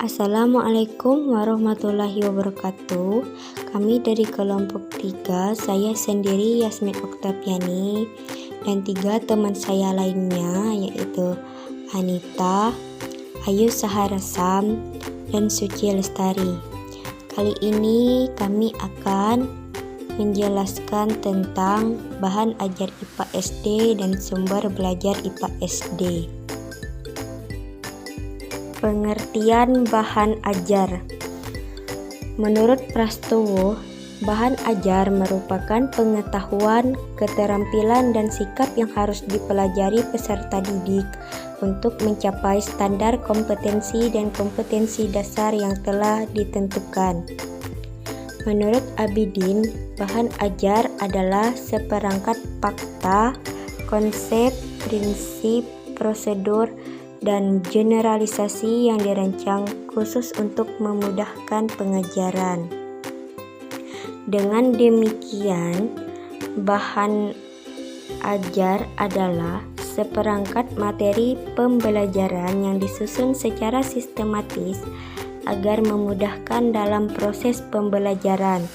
Assalamualaikum warahmatullahi wabarakatuh. Kami dari kelompok 3, saya sendiri Yasmin Oktaviani dan 3 teman saya lainnya, yaitu Anita, Ayu Saharasam, dan Suci Lestari. Kali ini kami akan menjelaskan tentang bahan ajar IPA SD dan sumber belajar IPA SD. Pengertian bahan ajar. Menurut Prastowo, bahan ajar merupakan pengetahuan, keterampilan, dan sikap yang harus dipelajari peserta didik untuk mencapai standar kompetensi dan kompetensi dasar yang telah ditentukan. Menurut Abidin, bahan ajar adalah seperangkat fakta, konsep, prinsip, prosedur, dan generalisasi yang dirancang khusus untuk memudahkan pengajaran. Dengan demikian, bahan ajar adalah seperangkat materi pembelajaran yang disusun secara sistematis agar memudahkan dalam proses pembelajaran.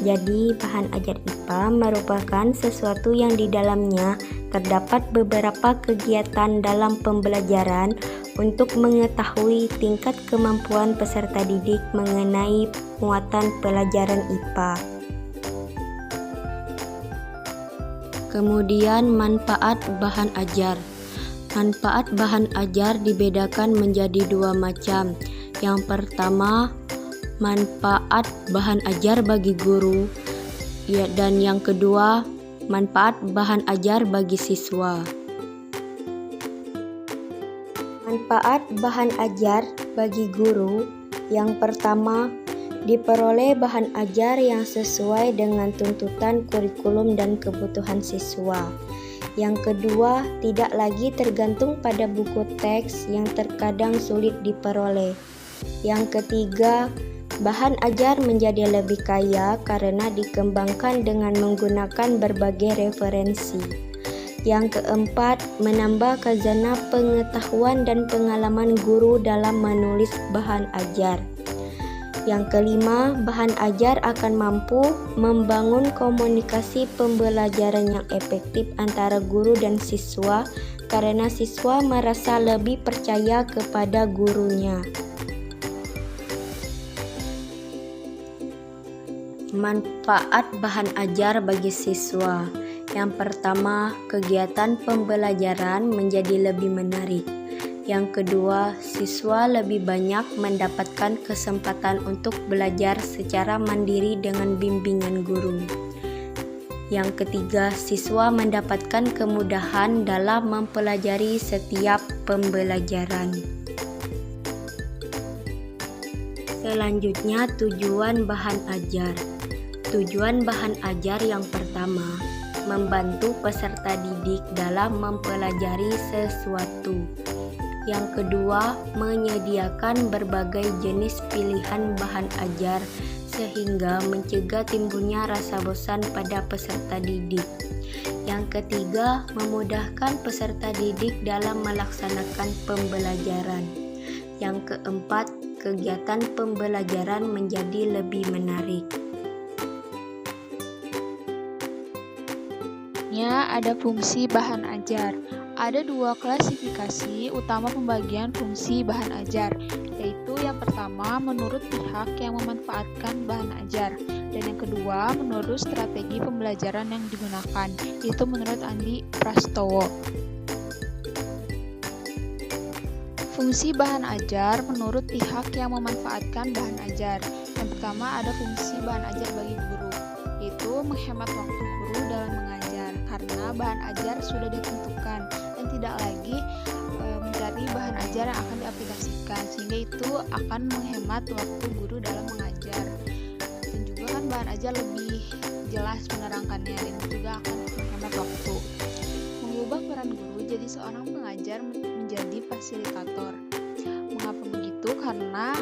Jadi, bahan ajar IPA merupakan sesuatu yang di dalamnya terdapat beberapa kegiatan dalam pembelajaran untuk mengetahui tingkat kemampuan peserta didik mengenai muatan pelajaran IPA. Kemudian, manfaat bahan ajar. Manfaat bahan ajar dibedakan menjadi 2 macam. Yang pertama, manfaat bahan ajar bagi guru, dan yang kedua, manfaat bahan ajar bagi siswa. Manfaat bahan ajar bagi guru. Yang pertama, diperoleh bahan ajar yang sesuai dengan tuntutan kurikulum dan kebutuhan siswa. Yang kedua, tidak lagi tergantung pada buku teks yang terkadang sulit diperoleh. Yang ketiga, bahan ajar menjadi lebih kaya karena dikembangkan dengan menggunakan berbagai referensi. Yang keempat, menambah khazanah pengetahuan dan pengalaman guru dalam menulis bahan ajar. Yang kelima, bahan ajar akan mampu membangun komunikasi pembelajaran yang efektif antara guru dan siswa karena siswa merasa lebih percaya kepada gurunya. Manfaat bahan ajar bagi siswa. Yang pertama, kegiatan pembelajaran menjadi lebih menarik. Yang kedua, siswa lebih banyak mendapatkan kesempatan untuk belajar secara mandiri dengan bimbingan guru. Yang ketiga, siswa mendapatkan kemudahan dalam mempelajari setiap pembelajaran. Selanjutnya, tujuan bahan ajar. Tujuan bahan ajar yang pertama, membantu peserta didik dalam mempelajari sesuatu. Yang kedua, menyediakan berbagai jenis pilihan bahan ajar sehingga mencegah timbulnya rasa bosan pada peserta didik. Yang ketiga, memudahkan peserta didik dalam melaksanakan pembelajaran. Yang keempat, kegiatan pembelajaran menjadi lebih menarik. Ada fungsi bahan ajar. Ada 2 klasifikasi utama pembagian fungsi bahan ajar, yaitu yang pertama menurut pihak yang memanfaatkan bahan ajar, dan yang kedua menurut strategi pembelajaran yang digunakan, itu menurut Andi Prastowo. Fungsi bahan ajar menurut pihak yang memanfaatkan bahan ajar. Yang pertama ada fungsi bahan ajar bagi guru, yaitu menghemat waktu guru dalam mengajar karena bahan ajar sudah ditentukan dan tidak lagi mencari bahan ajar yang akan diaplikasikan, sehingga itu akan menghemat waktu guru dalam mengajar. Dan juga kan bahan ajar lebih jelas menerangkannya dan juga akan menghemat waktu. Mengubah peran guru jadi seorang pengajar menjadi fasilitator. Mengapa begitu? Karena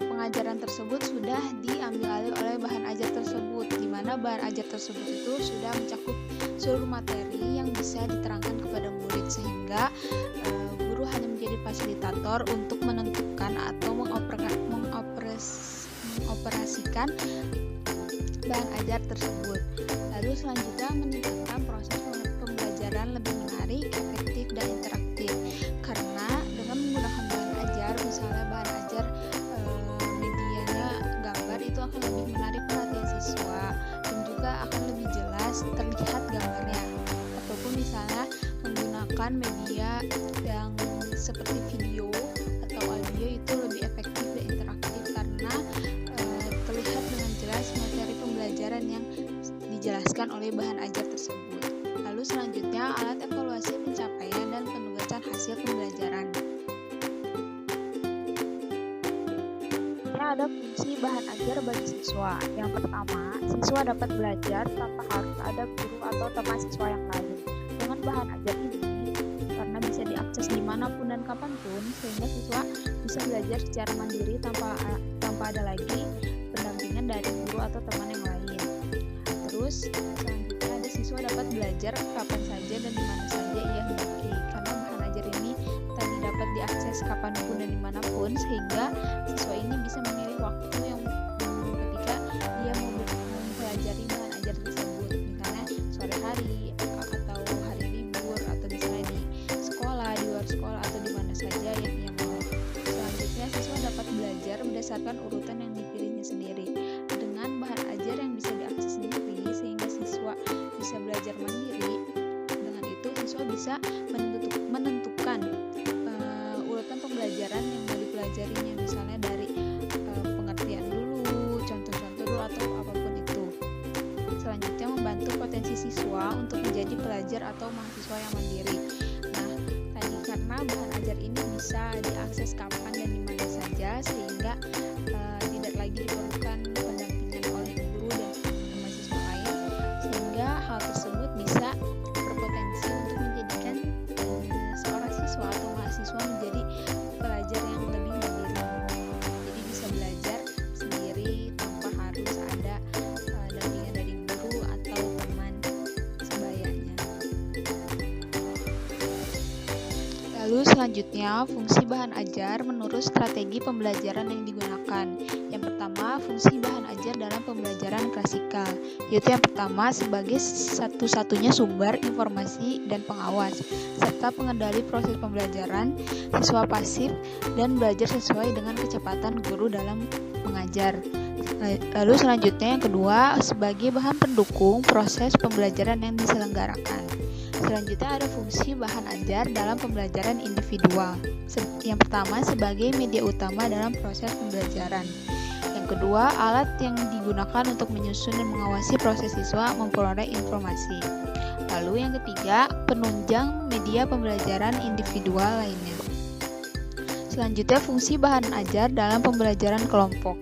pengajaran tersebut sudah diambil alih oleh bahan ajar tersebut, di mana bahan ajar tersebut itu sudah mencakup seluruh materi yang bisa diterangkan kepada murid, sehingga guru hanya menjadi fasilitator untuk menentukan menggunakan atau mengoperasikan bahan ajar tersebut. Lalu selanjutnya meningkatkan proses pembelajaran lebih menarik, efektif, dan interaktif. Karena dengan menggunakan bahan ajar, misalnya bahan ajar medianya gambar, itu akan lebih menarik perhatian siswa dan juga akan lebih jelas terlihat gambarnya. Ataupun misalnya menggunakan media yang seperti video atau audio itu lebih efektif dan interaktif karena terlihat dengan jelas materi pembelajaran yang dijelaskan oleh bahan ajar tersebut. Lalu selanjutnya alat evaluasi pencapaian dan penugasan hasil pembelajaran. Ada fungsi bahan ajar bagi siswa. Yang pertama, siswa dapat belajar tanpa harus ada guru atau teman siswa yang lain. Dengan bahan ajar ini, karena bisa diakses dimanapun dan kapanpun, sehingga siswa bisa belajar secara mandiri tanpa ada lagi pendampingan dari guru atau teman yang lain. Terus selanjutnya ada siswa dapat belajar kapan saja dan di mana saja ia hendaki. Karena bahan ajar ini tadi dapat diakses kapanpun dan dimanapun, sehingga siswa ini bisa memilih waktu yang ketika dia mau mempelajari bahan ajar tersebut, misalnya sore hari atau hari libur, atau misalnya di sekolah, di luar sekolah, atau di mana saja yang ia mau. Selanjutnya siswa dapat belajar berdasarkan urutan yang dipilihnya sendiri. Dengan bahan ajar yang bisa diakses sendiri, sehingga siswa bisa belajar mandiri. Dengan itu siswa bisa menentukan urutan pembelajaran yang mau dipelajarinya, misalnya dari pengertian dulu, contoh-contoh dulu, atau apapun itu. Selanjutnya membantu potensi siswa untuk menjadi pelajar atau mahasiswa yang mandiri. Nah, tadi karena bahan ajar ini bisa diakses kapan dan di mana saja, sehingga tidak lagi diperlukan pendampingan oleh guru dan mahasiswa lain, sehingga hal tersebut bisa berpotensi untuk menjadikan seorang siswa atau mahasiswa menjadi pelajar yang lebih mandiri. Jadi bisa belajar sendiri tanpa harus ada dampingan dari guru atau teman sebayanya. Lalu selanjutnya, fungsi bahan ajar menurut strategi pembelajaran yang digunakan. Yang pertama, fungsi bahan ajar dalam pembelajaran klasikal, yaitu yang pertama sebagai satu-satunya sumber informasi dan pengawas, serta pengendali proses pembelajaran, siswa pasif, dan belajar sesuai dengan kecepatan guru dalam mengajar. Lalu selanjutnya yang kedua, sebagai bahan pendukung proses pembelajaran yang diselenggarakan. Selanjutnya ada fungsi bahan ajar dalam pembelajaran individual. Yang pertama sebagai media utama dalam proses pembelajaran. Yang kedua, alat yang digunakan untuk menyusun dan mengawasi proses siswa memperoleh informasi. Lalu yang ketiga, penunjang media pembelajaran individual lainnya. Selanjutnya fungsi bahan ajar dalam pembelajaran kelompok,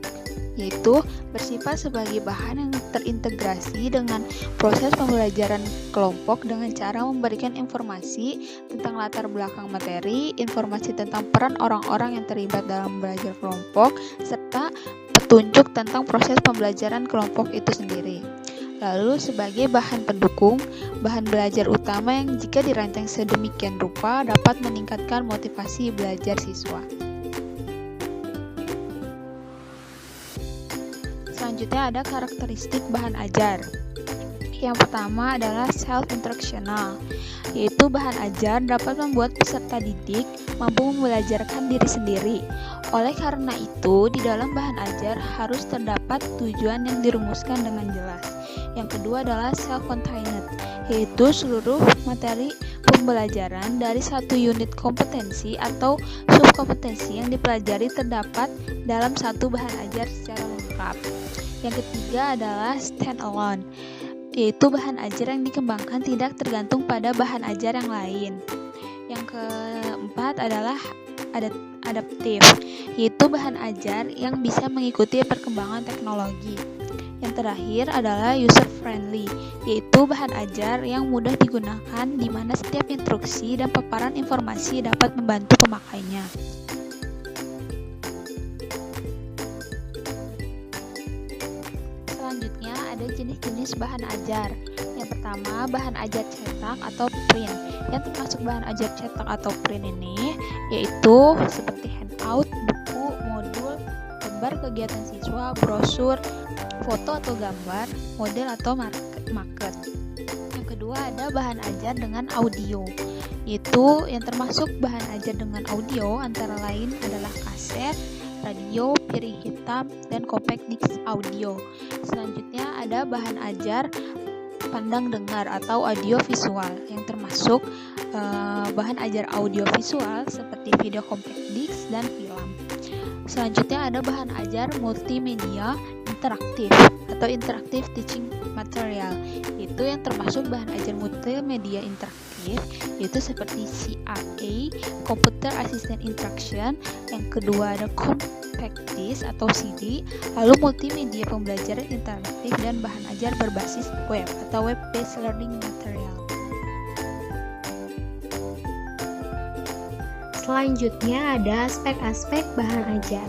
yaitu bersifat sebagai bahan yang terintegrasi dengan proses pembelajaran kelompok dengan cara memberikan informasi tentang latar belakang materi, informasi tentang peran orang-orang yang terlibat dalam belajar kelompok, serta petunjuk tentang proses pembelajaran kelompok itu sendiri. Lalu sebagai bahan pendukung, bahan belajar utama yang jika dirancang sedemikian rupa dapat meningkatkan motivasi belajar siswa. Selanjutnya ada karakteristik bahan ajar. Yang pertama adalah self-instructional, yaitu bahan ajar dapat membuat peserta didik mampu membelajarkan diri sendiri. Oleh karena itu, di dalam bahan ajar harus terdapat tujuan yang dirumuskan dengan jelas. Yang kedua adalah self-contained, yaitu seluruh materi pembelajaran dari satu unit kompetensi atau subkompetensi yang dipelajari terdapat dalam satu bahan ajar secara lengkap. Yang ketiga adalah stand-alone, yaitu bahan ajar yang dikembangkan tidak tergantung pada bahan ajar yang lain. Yang keempat adalah adaptif, yaitu bahan ajar yang bisa mengikuti perkembangan teknologi. Yang terakhir adalah user-friendly, yaitu bahan ajar yang mudah digunakan di mana setiap instruksi dan paparan informasi dapat membantu pemakainya. Selanjutnya ada jenis-jenis bahan ajar. Yang pertama, bahan ajar cetak atau print. Yang termasuk bahan ajar cetak atau print ini yaitu seperti handout, buku, gambar kegiatan siswa, brosur, foto atau gambar, model atau market. Yang kedua ada bahan ajar dengan audio. Itu yang termasuk bahan ajar dengan audio antara lain adalah kaset, radio, piring hitam, dan compact disc audio. Selanjutnya ada bahan ajar pandang dengar atau audio visual yang termasuk bahan ajar audio visual seperti video compact disc dan film. Selanjutnya ada bahan ajar multimedia interaktif atau interactive teaching material. Itu yang termasuk bahan ajar multimedia interaktif yaitu seperti CRA, Computer Assisted Instruction. Yang kedua ada compact disc atau CD, lalu multimedia pembelajaran interaktif dan bahan ajar berbasis web atau web based learning material. Selanjutnya ada aspek-aspek bahan ajar.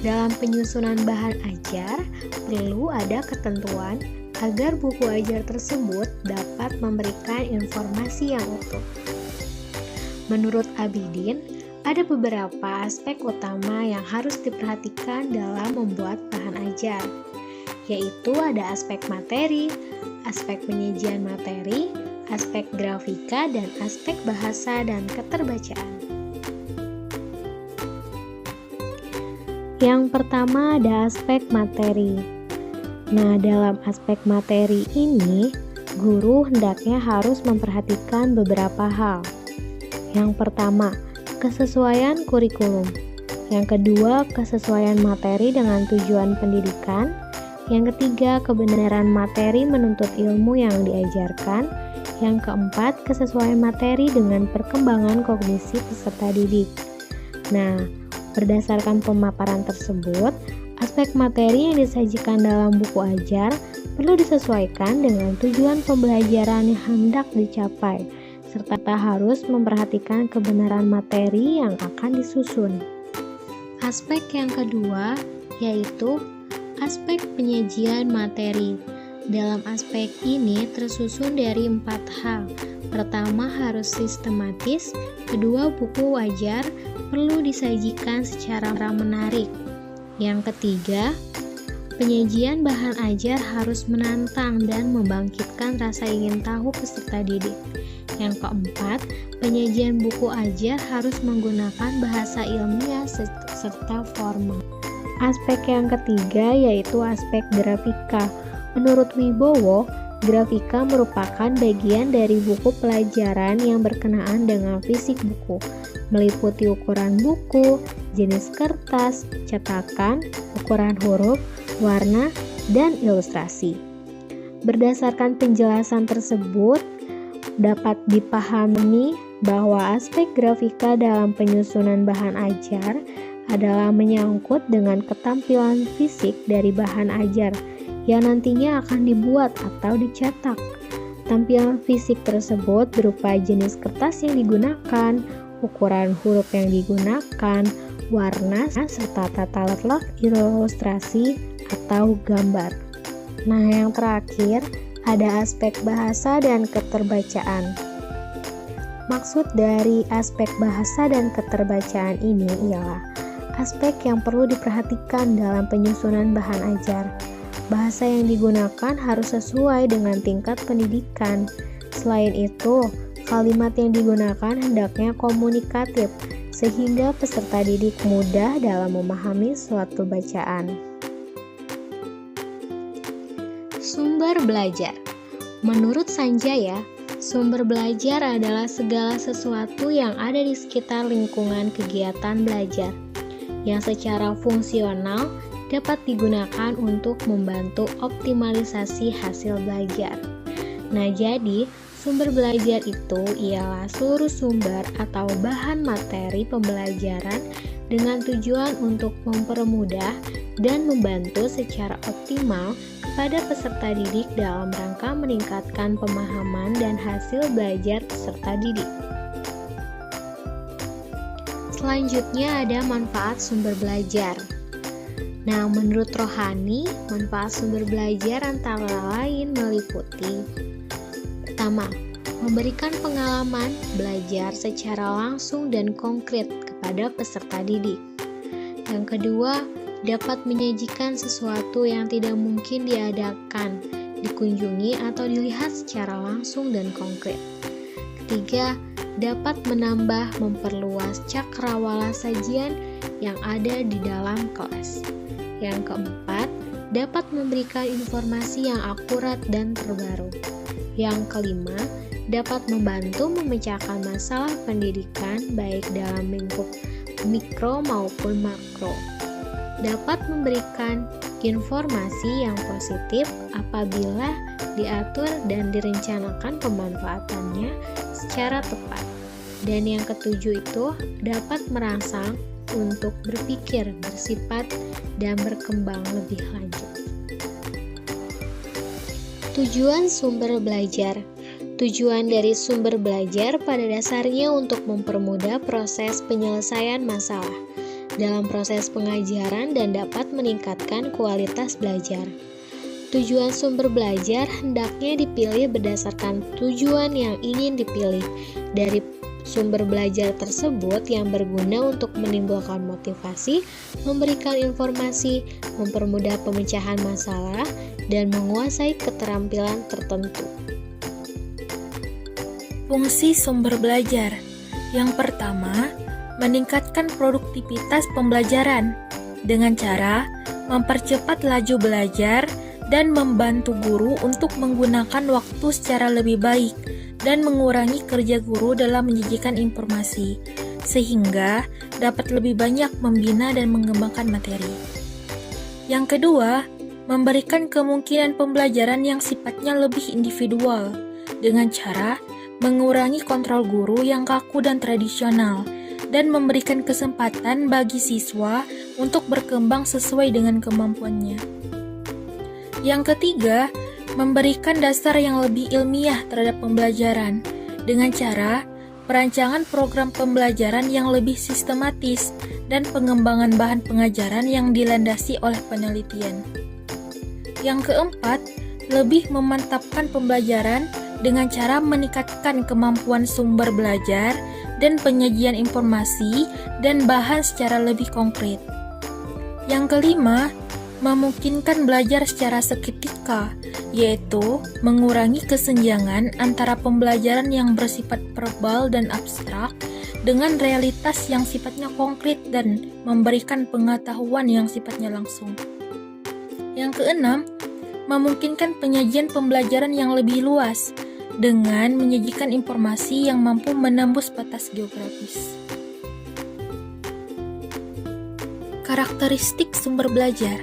Dalam penyusunan bahan ajar, perlu ada ketentuan agar buku ajar tersebut dapat memberikan informasi yang utuh. Menurut Abidin, ada beberapa aspek utama yang harus diperhatikan dalam membuat bahan ajar, yaitu ada aspek materi, aspek penyajian materi, aspek grafika, dan aspek bahasa dan keterbacaan. Yang pertama ada aspek materi. Nah, dalam aspek materi ini, guru hendaknya harus memperhatikan beberapa hal. Yang pertama, kesesuaian kurikulum. Yang kedua, kesesuaian materi dengan tujuan pendidikan. Yang ketiga, kebenaran materi menuntut ilmu yang diajarkan. Yang keempat, kesesuaian materi dengan perkembangan kognisi peserta didik. Nah, berdasarkan pemaparan tersebut, aspek materi yang disajikan dalam buku ajar perlu disesuaikan dengan tujuan pembelajaran yang hendak dicapai, serta harus memperhatikan kebenaran materi yang akan disusun. Aspek yang kedua yaitu aspek penyajian materi. Dalam aspek ini tersusun dari 4 hal. Pertama, harus sistematis. Kedua, buku ajar perlu disajikan secara menarik. Yang ketiga, penyajian bahan ajar harus menantang dan membangkitkan rasa ingin tahu peserta didik. Yang keempat, penyajian buku ajar harus menggunakan bahasa ilmiah serta formal. Aspek yang ketiga yaitu aspek grafika. Menurut Wibowo, grafika merupakan bagian dari buku pelajaran yang berkenaan dengan fisik buku, meliputi ukuran buku, jenis kertas, cetakan, ukuran huruf, warna, dan ilustrasi. Berdasarkan penjelasan tersebut, dapat dipahami bahwa aspek grafika dalam penyusunan bahan ajar adalah menyangkut dengan ketampilan fisik dari bahan ajar yang nantinya akan dibuat atau dicetak. Tampilan fisik tersebut berupa jenis kertas yang digunakan, ukuran huruf yang digunakan, warna, serta tata letak ilustrasi atau gambar. Nah, yang terakhir ada aspek bahasa dan keterbacaan. Maksud dari aspek bahasa dan keterbacaan ini ialah aspek yang perlu diperhatikan dalam penyusunan bahan ajar. Bahasa yang digunakan harus sesuai dengan tingkat pendidikan. Selain itu, kalimat yang digunakan hendaknya komunikatif, sehingga peserta didik mudah dalam memahami suatu bacaan. Sumber belajar. Menurut Sanjaya, sumber belajar adalah segala sesuatu yang ada di sekitar lingkungan kegiatan belajar, yang secara fungsional dapat digunakan untuk membantu optimalisasi hasil belajar. Nah, jadi sumber belajar itu ialah seluruh sumber atau bahan materi pembelajaran dengan tujuan untuk mempermudah dan membantu secara optimal kepada peserta didik dalam rangka meningkatkan pemahaman dan hasil belajar peserta didik. Selanjutnya ada manfaat sumber belajar. Nah, menurut Rohani, manfaat sumber belajar antara lain meliputi: pertama, memberikan pengalaman belajar secara langsung dan konkret kepada peserta didik. Yang kedua, dapat menyajikan sesuatu yang tidak mungkin diadakan, dikunjungi atau dilihat secara langsung dan konkret. Ketiga, dapat menambah memperluas cakrawala sajian yang ada di dalam kelas. Yang keempat, dapat memberikan informasi yang akurat dan terbaru. Yang kelima, dapat membantu memecahkan masalah pendidikan baik dalam lingkup mikro maupun makro. Dapat memberikan informasi yang positif apabila diatur dan direncanakan pemanfaatannya secara tepat. Dan yang ketujuh itu dapat merangsang untuk berpikir, bersifat, dan berkembang lebih lanjut. Tujuan sumber belajar. Tujuan dari sumber belajar pada dasarnya untuk mempermudah proses penyelesaian masalah dalam proses pengajaran dan dapat meningkatkan kualitas belajar. Tujuan sumber belajar hendaknya dipilih berdasarkan tujuan yang ingin dipilih dari sumber belajar tersebut yang berguna untuk menimbulkan motivasi, memberikan informasi, mempermudah pemecahan masalah, dan menguasai keterampilan tertentu. Fungsi sumber belajar. Yang pertama, meningkatkan produktivitas pembelajaran dengan cara mempercepat laju belajar dan membantu guru untuk menggunakan waktu secara lebih baik dan mengurangi kerja guru dalam menyajikan informasi, sehingga dapat lebih banyak membina dan mengembangkan materi. Yang kedua, memberikan kemungkinan pembelajaran yang sifatnya lebih individual, dengan cara mengurangi kontrol guru yang kaku dan tradisional, dan memberikan kesempatan bagi siswa untuk berkembang sesuai dengan kemampuannya. Yang ketiga, memberikan dasar yang lebih ilmiah terhadap pembelajaran dengan cara perancangan program pembelajaran yang lebih sistematis dan pengembangan bahan pengajaran yang dilandasi oleh penelitian. Yang keempat, lebih memantapkan pembelajaran dengan cara meningkatkan kemampuan sumber belajar dan penyajian informasi dan bahan secara lebih konkret. Yang kelima, memungkinkan belajar secara seketika, yaitu mengurangi kesenjangan antara pembelajaran yang bersifat verbal dan abstrak dengan realitas yang sifatnya konkret dan memberikan pengetahuan yang sifatnya langsung. Yang keenam, memungkinkan penyajian pembelajaran yang lebih luas dengan menyajikan informasi yang mampu menembus batas geografis. Karakteristik sumber belajar.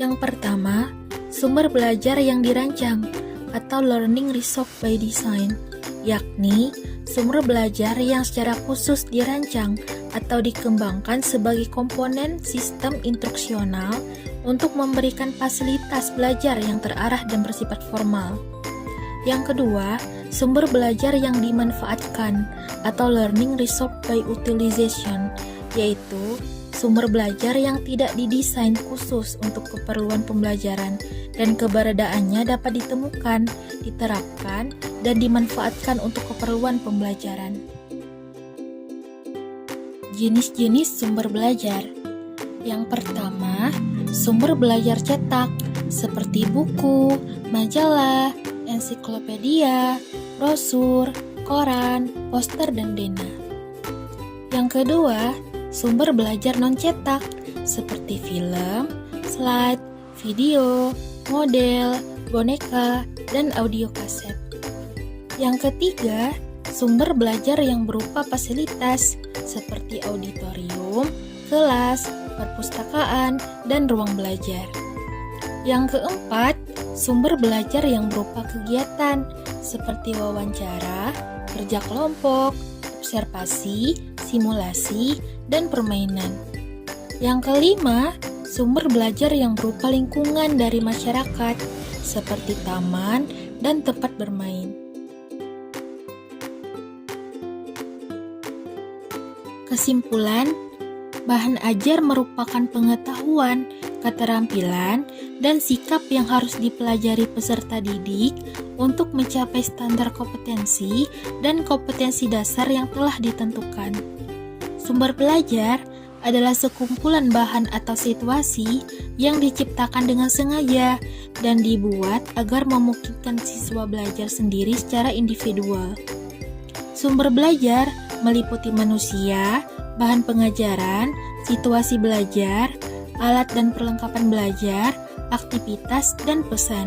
Yang pertama, sumber belajar yang dirancang atau learning resource by design, yakni sumber belajar yang secara khusus dirancang atau dikembangkan sebagai komponen sistem instruksional untuk memberikan fasilitas belajar yang terarah dan bersifat formal. Yang kedua, sumber belajar yang dimanfaatkan atau learning resource by utilization, yaitu sumber belajar yang tidak didesain khusus untuk keperluan pembelajaran dan keberadaannya dapat ditemukan, diterapkan, dan dimanfaatkan untuk keperluan pembelajaran. Jenis-jenis sumber belajar. Yang pertama, sumber belajar cetak seperti buku, majalah, ensiklopedia, brosur, koran, poster, dan dena. Yang kedua, sumber belajar non-cetak seperti film, slide, video, model, boneka, dan audio kaset. Yang ketiga, sumber belajar yang berupa fasilitas seperti auditorium, kelas, perpustakaan, dan ruang belajar. Yang keempat, sumber belajar yang berupa kegiatan seperti wawancara, kerja kelompok, observasi, simulasi, dan permainan. Yang kelima, sumber belajar yang berupa lingkungan dari masyarakat seperti taman dan tempat bermain. Kesimpulan, bahan ajar merupakan pengetahuan, keterampilan, dan sikap yang harus dipelajari peserta didik untuk mencapai standar kompetensi dan kompetensi dasar yang telah ditentukan. Sumber belajar adalah sekumpulan bahan atau situasi yang diciptakan dengan sengaja dan dibuat agar memungkinkan siswa belajar sendiri secara individual. Sumber belajar meliputi manusia, bahan pengajaran, situasi belajar, alat dan perlengkapan belajar, aktivitas, dan pesan.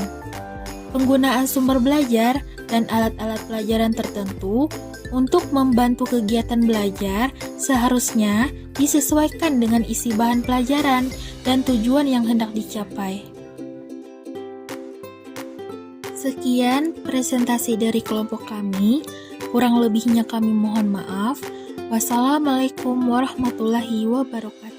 Penggunaan sumber belajar dan alat-alat pelajaran tertentu untuk membantu kegiatan belajar seharusnya disesuaikan dengan isi bahan pelajaran dan tujuan yang hendak dicapai. Sekian presentasi dari kelompok kami, kurang lebihnya kami mohon maaf. Wassalamualaikum warahmatullahi wabarakatuh.